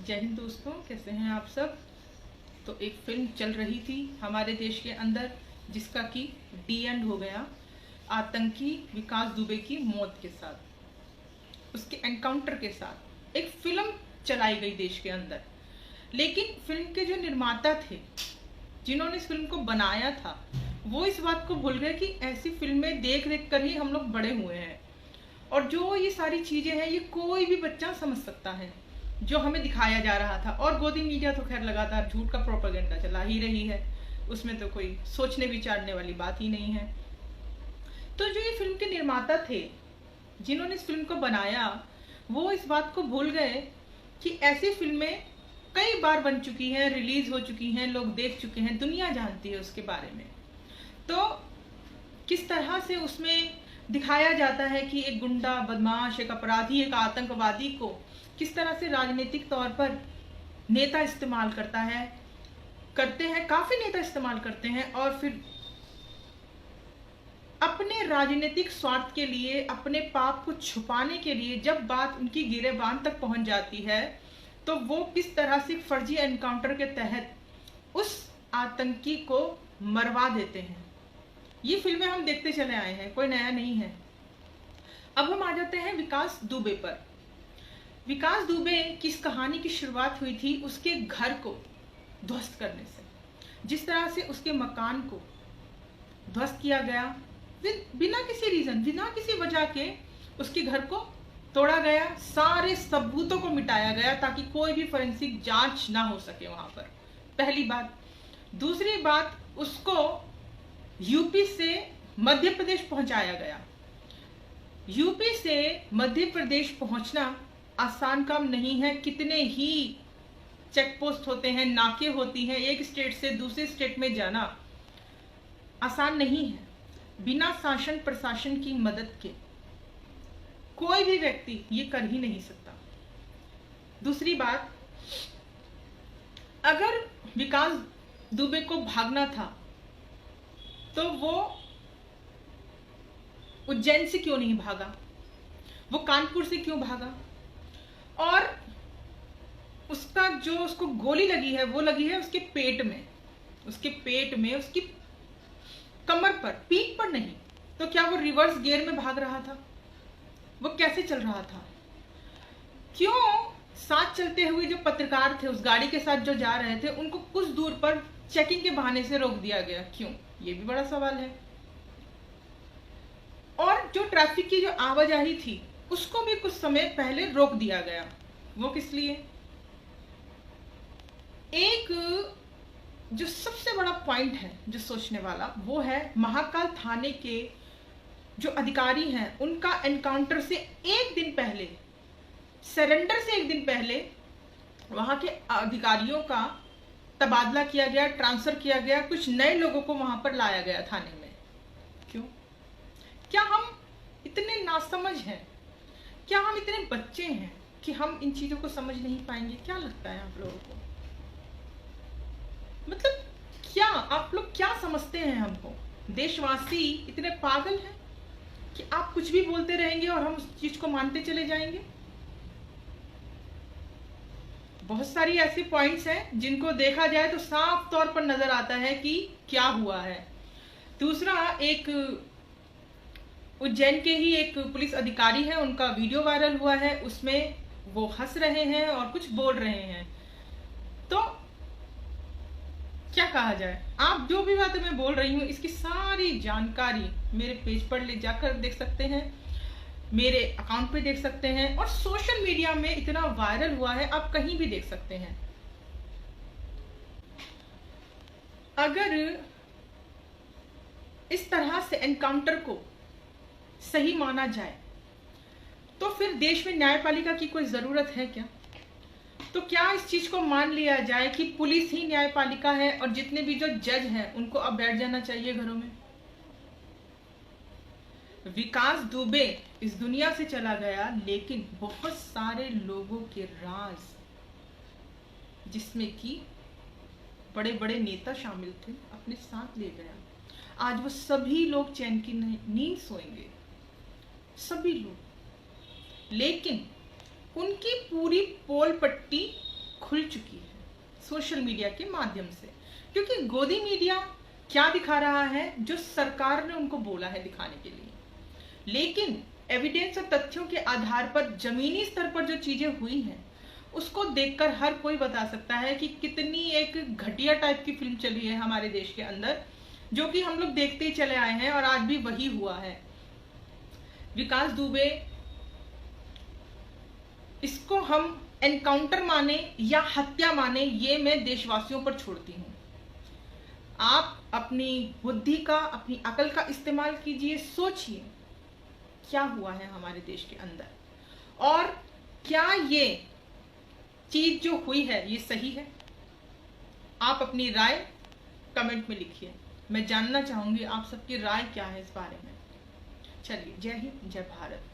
जय हिंद दोस्तों, कैसे हैं आप सब। तो एक फिल्म चल रही थी हमारे देश के अंदर जिसका कि डी एंड हो गया आतंकी विकास दुबे की मौत के साथ, उसके एनकाउंटर के साथ एक फिल्म चलाई गई देश के अंदर। लेकिन फिल्म के जो निर्माता थे, जिन्होंने इस फिल्म को बनाया था, वो इस बात को भूल गए कि ऐसी फिल्में देख देख कर ही हम लोग बड़े हुए हैं और जो ये सारी चीजें हैं ये कोई भी बच्चा समझ सकता है जो हमें दिखाया जा रहा था। और गोदी मीडिया तो खैर लगातार झूठ का प्रोपेगेंडा चला ही रही है, उसमें तो कोई सोचने विचारने वाली बात ही नहीं है। तो जो ये फिल्म के निर्माता थे, जिन्होंने इस फिल्म को बनाया, वो इस बात को भूल गए कि ऐसी फिल्में कई बार बन चुकी हैं, रिलीज हो चुकी हैं, लोग देख चुके हैं, दुनिया जानती है उसके बारे में। तो किस तरह से उसमें दिखाया जाता है कि एक गुंडा, बदमाश, एक अपराधी, एक आतंकवादी को किस तरह से राजनीतिक तौर पर नेता इस्तेमाल करते हैं, काफी नेता इस्तेमाल करते हैं और फिर अपने राजनीतिक स्वार्थ के लिए, अपने पाप को छुपाने के लिए जब बात उनकी गिरेबान तक पहुंच जाती है तो वो किस तरह से फर्जी एनकाउंटर के तहत उस आतंकी को मरवा देते हैं। ये फिल्में हम देखते चले आए हैं, कोई नया नहीं है। अब हम आ जाते हैं विकास दुबे पर। विकास दुबे की इस कहानी की शुरुआत हुई थी उसके घर को ध्वस्त करने से। जिस तरह से उसके मकान को ध्वस्त किया गया, बिना किसी रीजन, बिना किसी वजह के उसके घर को तोड़ा गया, सारे सबूतों को मिटाया गया ताकि कोई भी फोरेंसिक जांच ना हो सके वहां पर। पहली बात। दूसरी बात, उसको यूपी से मध्य प्रदेश पहुंचाया गया। यूपी से मध्य प्रदेश पहुंचना आसान काम नहीं है। कितने ही चेक पोस्ट होते हैं, नाके होती हैं, एक स्टेट से दूसरे स्टेट में जाना आसान नहीं है। बिना शासन प्रशासन की मदद के कोई भी व्यक्ति ये कर ही नहीं सकता। दूसरी बात, अगर विकास दुबे को भागना था तो वो उज्जैन से क्यों नहीं भागा, वो कानपुर से क्यों भागा, और उसका जो उसको गोली लगी है वो लगी है उसके पेट में, उसकी कमर पर, पीठ पर नहीं। तो क्या वो रिवर्स गियर में भाग रहा था? वो कैसे चल रहा था? क्यों साथ चलते हुए जो पत्रकार थे, उस गाड़ी के साथ जो जा रहे थे, उनको कुछ दूर पर चेकिंग के बहाने से रोक दिया गया? क्यों? ये भी बड़ा सवाल है। और जो ट्रैफिक की जो आवाजाही थी उसको भी कुछ समय पहले रोक दिया गया। वो किस लिए? एक जो सबसे बड़ा पॉइंट है जो सोचने वाला, वो है महाकाल थाने के जो अधिकारी हैं उनका एनकाउंटर से एक दिन पहले, सरेंडर से एक दिन पहले वहां के अधिकारियों का तबादला किया गया, ट्रांसफर किया गया, कुछ नए लोगों को वहां पर लाया गया थाने में। क्यों? क्या हम इतने नासमझ हैं? क्या हम इतने बच्चे हैं कि हम इन चीजों को समझ नहीं पाएंगे? क्या लगता है आप लोगों को? मतलब क्या आप लोग क्या समझते हैं हमको? देशवासी इतने पागल हैं कि आप कुछ भी बोलते रहेंगे और हम उस चीज को मानते चले जाएंगे? बहुत सारी ऐसी पॉइंट्स हैं जिनको देखा जाए तो साफ तौर पर नजर आता है कि क्या हुआ है। दूसरा, एक उज्जैन के ही एक पुलिस अधिकारी है, उनका वीडियो वायरल हुआ है, उसमें वो हंस रहे हैं और कुछ बोल रहे हैं। तो क्या कहा जाए? आप जो भी बातें मैं बोल रही हूँ इसकी सारी जानकारी मेरे पेज पर ले जाकर देख सकते हैं, मेरे अकाउंट पे देख सकते हैं, और सोशल मीडिया में इतना वायरल हुआ है, आप कहीं भी देख सकते हैं। अगर इस तरह से एनकाउंटर को सही माना जाए तो फिर देश में न्यायपालिका की कोई जरूरत है क्या? तो क्या इस चीज को मान लिया जाए कि पुलिस ही न्यायपालिका है और जितने भी जो जज हैं उनको अब बैठ जाना चाहिए घरों में? विकास दुबे इस दुनिया से चला गया, लेकिन बहुत सारे लोगों के राज, जिसमें कि बड़े बड़े नेता शामिल थे, अपने साथ ले गया। आज वो सभी लोग चैन की नींद सोएंगे, सभी लोग। लेकिन उनकी पूरी पोल पट्टी खुल चुकी है सोशल मीडिया के माध्यम से, क्योंकि गोदी मीडिया क्या दिखा रहा है, जो सरकार ने उनको बोला है दिखाने के लिए, लेकिन एविडेंस और तथ्यों के आधार पर जमीनी स्तर पर जो चीजें हुई हैं उसको देखकर हर कोई बता सकता है कि कितनी एक घटिया टाइप की फिल्म चली है हमारे देश के अंदर, जो कि हम लोग देखते ही चले आए हैं और आज भी वही हुआ है। विकास दुबे, इसको हम एनकाउंटर माने या हत्या माने, ये मैं देशवासियों पर छोड़ती हूँ। आप अपनी बुद्धि का, अपनी अकल का इस्तेमाल कीजिए, सोचिए क्या हुआ है हमारे देश के अंदर और क्या ये चीज जो हुई है ये सही है। आप अपनी राय कमेंट में लिखिए, मैं जानना चाहूंगी आप सबकी राय क्या है इस बारे में। चलिए, जय हिंद, जय भारत।